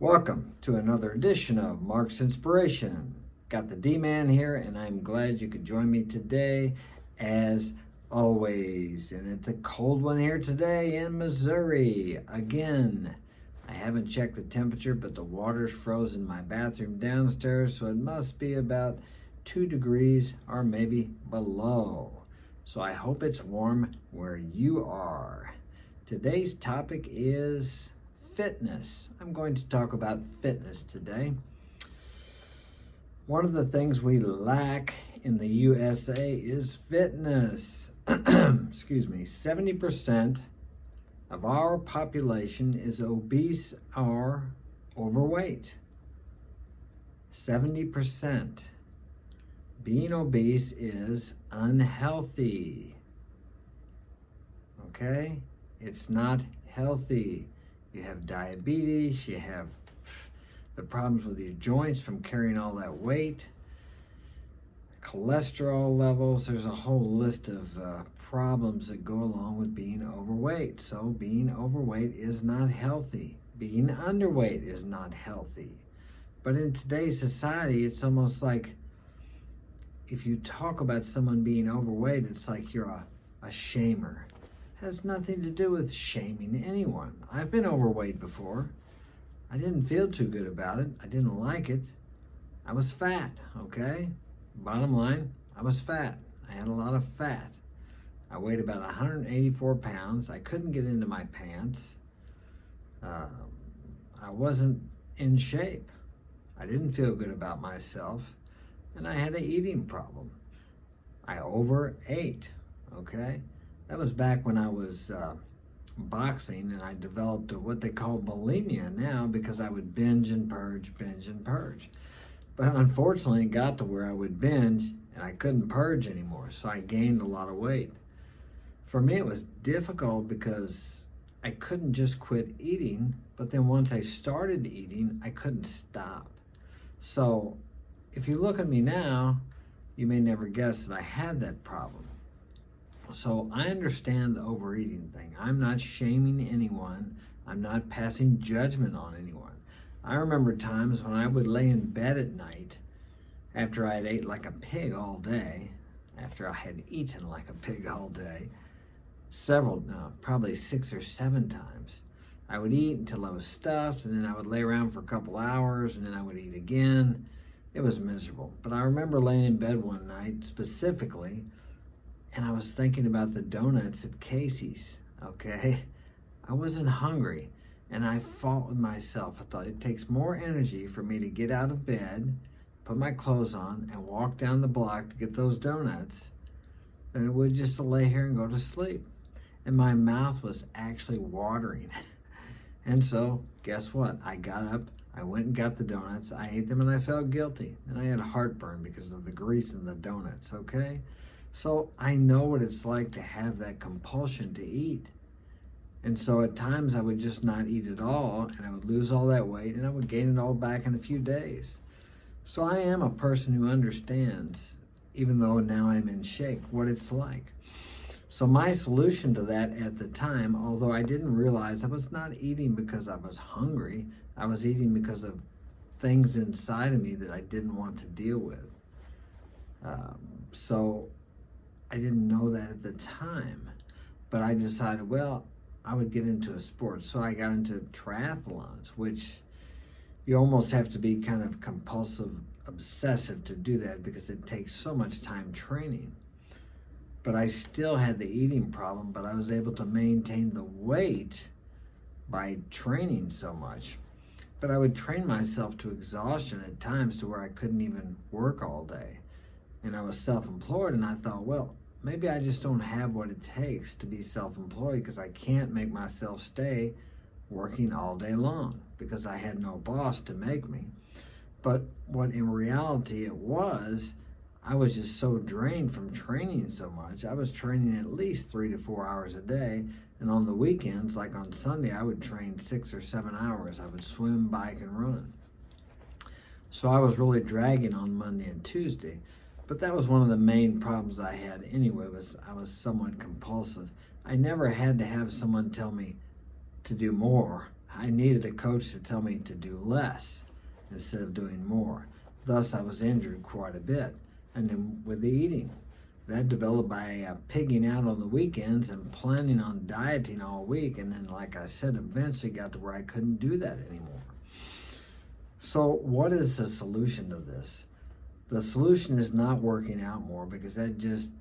Welcome to another edition of Mark's Inspiration. Got the D-Man here, and I'm glad you could join me today as always. And it's a cold one here today in Missouri. Again, I haven't checked the temperature, but the water's frozen in my bathroom downstairs, so it must be about 2 degrees or maybe below. So I hope it's warm where you are. Today's topic is fitness. I'm going to talk about fitness today. One of the things we lack in the USA is fitness. Excuse me. 70% of our population is obese or overweight. 70%. Being obese is unhealthy. Okay? It's not healthy. You have diabetes, you have the problems with your joints from carrying all that weight, cholesterol levels. There's a whole list of problems that go along with being overweight. So being overweight is not healthy. Being underweight is not healthy. But in today's society, it's almost like if you talk about someone being overweight, it's like you're a shamer. Has nothing to do with shaming anyone. I've been overweight before. I didn't feel too good about it. I didn't like it. I was fat, okay? Bottom line, I was fat. I had a lot of fat. I weighed about 184 pounds. I couldn't get into my pants. I wasn't in shape. I didn't feel good about myself. And I had an eating problem. I overate, okay? That was back when I was boxing, and I developed what they call bulimia now because I would binge and purge. But unfortunately, it got to where I would binge and I couldn't purge anymore, so I gained a lot of weight. For me, it was difficult because I couldn't just quit eating, but then once I started eating, I couldn't stop. So if you look at me now, you may never guess that I had that problem. So I understand the overeating thing. I'm not shaming anyone. I'm not passing judgment on anyone. I remember times when I would lay in bed at night after I had ate like a pig all day, after I had eaten like a pig all day, probably 6 or 7 times. I would eat until I was stuffed, and then I would lay around for a couple hours, and then I would eat again. It was miserable. But I remember laying in bed one night specifically, and I was thinking about the donuts at Casey's, okay? I wasn't hungry, and I fought with myself. I thought it takes more energy for me to get out of bed, put my clothes on, and walk down the block to get those donuts than it would just to lay here and go to sleep. And my mouth was actually watering. And so, guess what? I got up, I went and got the donuts, I ate them, and I felt guilty. And I had heartburn because of the grease in the donuts, okay? So I know what it's like to have that compulsion to eat. And so at times I would just not eat at all, and I would lose all that weight, and I would gain it all back in a few days. So I am a person who understands, even though now I'm in shape, what it's like. So my solution to that at the time, although I didn't realize I was not eating because I was hungry, I was eating because of things inside of me that I didn't want to deal with. So I didn't know that at the time, but I decided, well, I would get into a sport. So I got into triathlons, which you almost have to be kind of compulsive, obsessive to do that because it takes so much time training. But I still had the eating problem, but I was able to maintain the weight by training so much. But I would train myself to exhaustion at times to where I couldn't even work all day. And I was self-employed, and I thought, well, maybe I just don't have what it takes to be self-employed because I can't make myself stay working all day long because I had no boss to make me. But what in reality it was, I was just so drained from training so much. I was training at least 3 to 4 hours a day. And on the weekends, like on Sunday, I would train 6 or 7 hours. I would swim, bike, and run. So I was really dragging on Monday and Tuesday. But that was one of the main problems I had anyway, was I was somewhat compulsive. I never had to have someone tell me to do more. I needed a coach to tell me to do less instead of doing more. Thus, I was injured quite a bit. And then with the eating, that developed by pigging out on the weekends and planning on dieting all week. And then, like I said, eventually got to where I couldn't do that anymore. So what is the solution to this? The solution is not working out more, because that just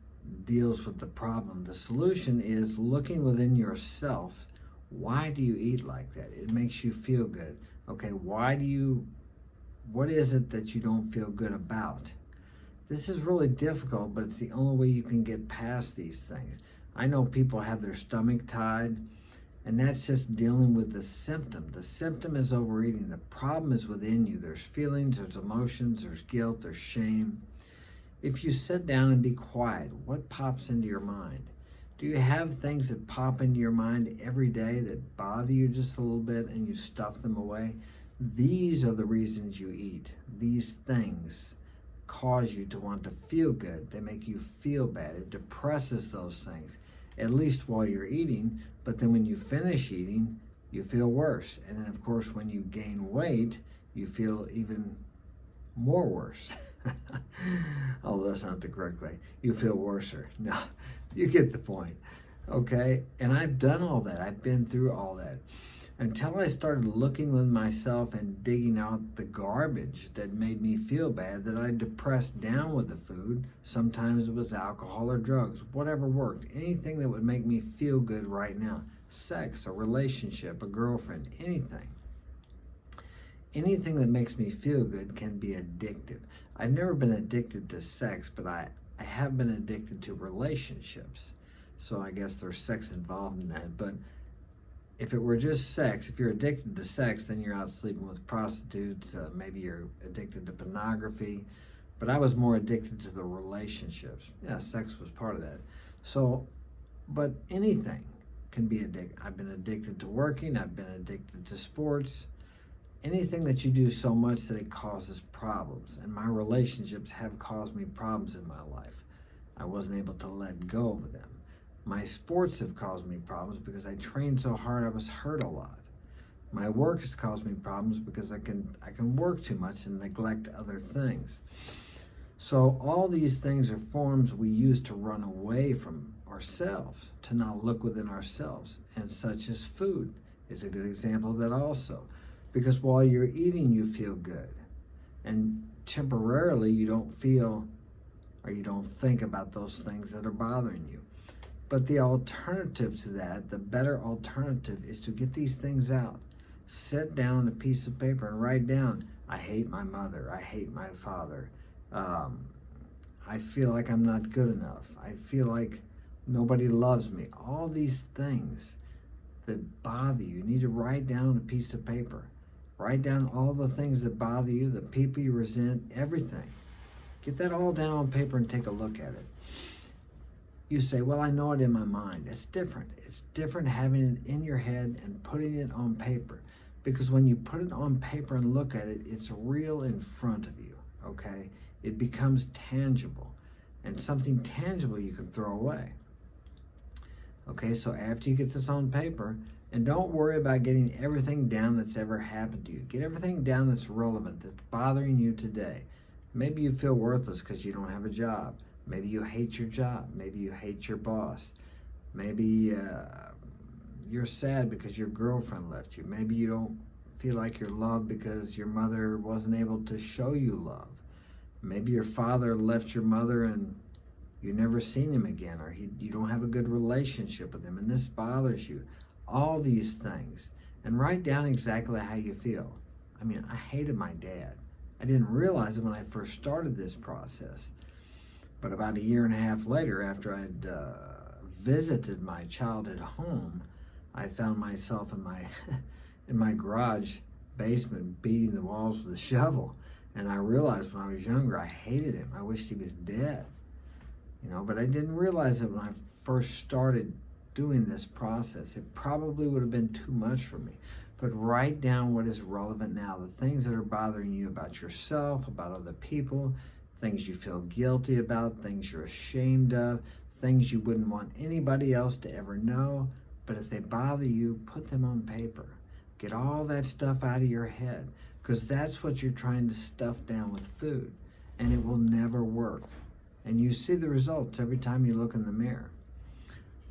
deals with the problem. The solution is looking within yourself. Why do you eat like that? It makes you feel good. Okay, what is it that you don't feel good about? This is really difficult, but it's the only way you can get past these things. I know people have their stomach tied, and that's just dealing with the symptom. The symptom is overeating. The problem is within you. There's feelings, there's emotions, there's guilt, there's shame. If you sit down and be quiet, what pops into your mind? Do you have things that pop into your mind every day that bother you just a little bit and you stuff them away? These are the reasons you eat. These things cause you to want to feel good. They make you feel bad. It depresses those things, at least while you're eating. But then when you finish eating, you feel worse. And then, of course, when you gain weight, you feel even more worse. Although that's not the correct way. You feel worser. No, you get the point. Okay? And I've done all that. I've been through all that. Until I started looking with myself and digging out the garbage that made me feel bad, that I depressed down with the food. Sometimes it was alcohol or drugs, whatever worked. Anything that would make me feel good right now. Sex, a relationship, a girlfriend, anything. Anything that makes me feel good can be addictive. I've never been addicted to sex, but I have been addicted to relationships. So I guess there's sex involved in that. But if it were just sex, if you're addicted to sex, then you're out sleeping with prostitutes. Maybe you're addicted to pornography. But I was more addicted to the relationships. Yeah, sex was part of that. So, but anything can be addicted. I've been addicted to working. I've been addicted to sports. Anything that you do so much that it causes problems. And my relationships have caused me problems in my life. I wasn't able to let go of them. My sports have caused me problems because I trained so hard I was hurt a lot. My work has caused me problems because I can work too much and neglect other things. So all these things are forms we use to run away from ourselves, to not look within ourselves. And such as food is a good example of that also. Because while you're eating, you feel good. And temporarily you don't feel or you don't think about those things that are bothering you. But the alternative to that, the better alternative, is to get these things out. Sit down on a piece of paper and write down, I hate my mother, I hate my father. I feel like I'm not good enough. I feel like nobody loves me. All these things that bother you, you need to write down on a piece of paper. Write down all the things that bother you, the people you resent, everything. Get that all down on paper and take a look at it. You say, well, I know it in my mind. It's different. It's different having it in your head and putting it on paper. Because when you put it on paper and look at it, it's real in front of you, okay? It becomes tangible. And something tangible you can throw away. Okay, so after you get this on paper, and don't worry about getting everything down that's ever happened to you. Get everything down that's relevant, that's bothering you today. Maybe you feel worthless because you don't have a job. Maybe you hate your job. Maybe you hate your boss. Maybe you're sad because your girlfriend left you. Maybe you don't feel like you're loved because your mother wasn't able to show you love. Maybe your father left your mother and you never seen him again, or you don't have a good relationship with him, and this bothers you. All these things. And write down exactly how you feel. I mean, I hated my dad. I didn't realize it when I first started this process. But about a year and a half later, after I'd visited my childhood home, I found myself in my garage basement beating the walls with a shovel. And I realized when I was younger, I hated him. I wished he was dead. You know, but I didn't realize it when I first started doing this process. It probably would have been too much for me. But write down what is relevant now, the things that are bothering you about yourself, about other people, things you feel guilty about, things you're ashamed of, things you wouldn't want anybody else to ever know. But if they bother you, put them on paper. Get all that stuff out of your head, because that's what you're trying to stuff down with food, and it will never work. And you see the results every time you look in the mirror.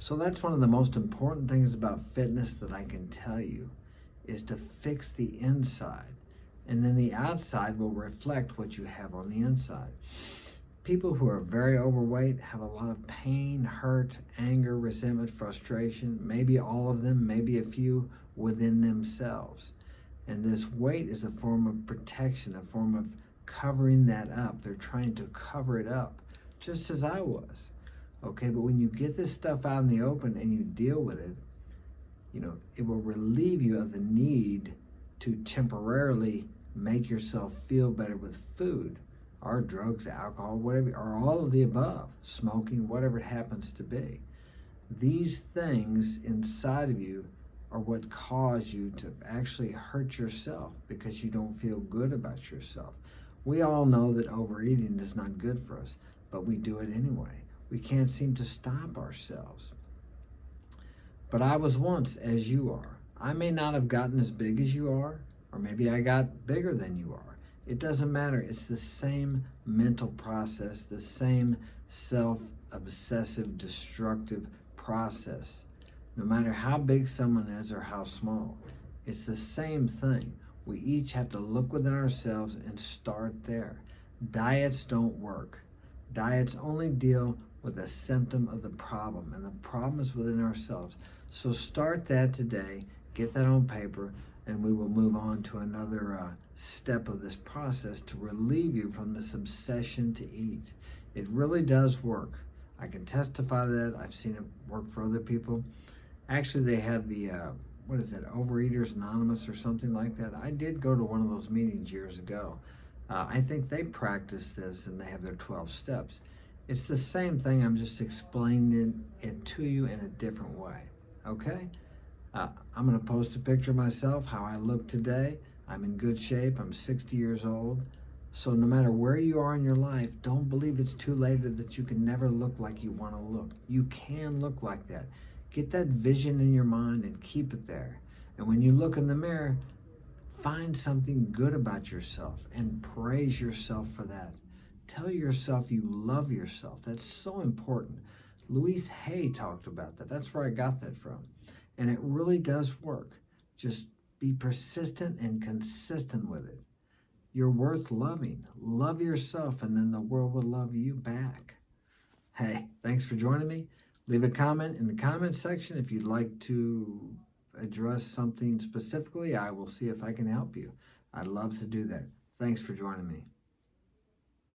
So that's one of the most important things about fitness that I can tell you, is to fix the inside, and then the outside will reflect what you have on the inside. People who are very overweight have a lot of pain, hurt, anger, resentment, frustration, maybe all of them, maybe a few within themselves. And this weight is a form of protection, a form of covering that up. They're trying to cover it up, just as I was. Okay, but when you get this stuff out in the open and you deal with it, it will relieve you of the need to temporarily make yourself feel better with food, or drugs, alcohol, whatever, or all of the above, smoking, whatever it happens to be. These things inside of you are what cause you to actually hurt yourself, because you don't feel good about yourself. We all know that overeating is not good for us, but we do it anyway. We can't seem to stop ourselves. But I was once as you are. I may not have gotten as big as you are, or maybe I got bigger than you are. It doesn't matter. It's the same mental process, the same self-obsessive, destructive process. No matter how big someone is or how small, it's the same thing. We each have to look within ourselves and start there. Diets don't work. Diets only deal with a symptom of the problem, and the problem is within ourselves. So start that today, get that on paper, and we will move on to another step of this process to relieve you from this obsession to eat. It really does work. I can testify to that. I've seen it work for other people. Actually, they have the, Overeaters Anonymous or something like that. I did go to one of those meetings years ago. I think they practice this, and they have their 12 steps. It's the same thing. I'm just explaining it to you in a different way, okay? I'm going to post a picture of myself, how I look today. I'm in good shape. I'm 60 years old. So no matter where you are in your life, don't believe it's too late or that you can never look like you want to look. You can look like that. Get that vision in your mind and keep it there. And when you look in the mirror, find something good about yourself and praise yourself for that. Tell yourself you love yourself. That's so important. Louise Hay talked about that. That's where I got that from. And it really does work. Just be persistent and consistent with it. You're worth loving. Love yourself, and then the world will love you back. Hey, thanks for joining me. Leave a comment in the comment section if you'd like to address something specifically. I will see if I can help you. I'd love to do that. Thanks for joining me.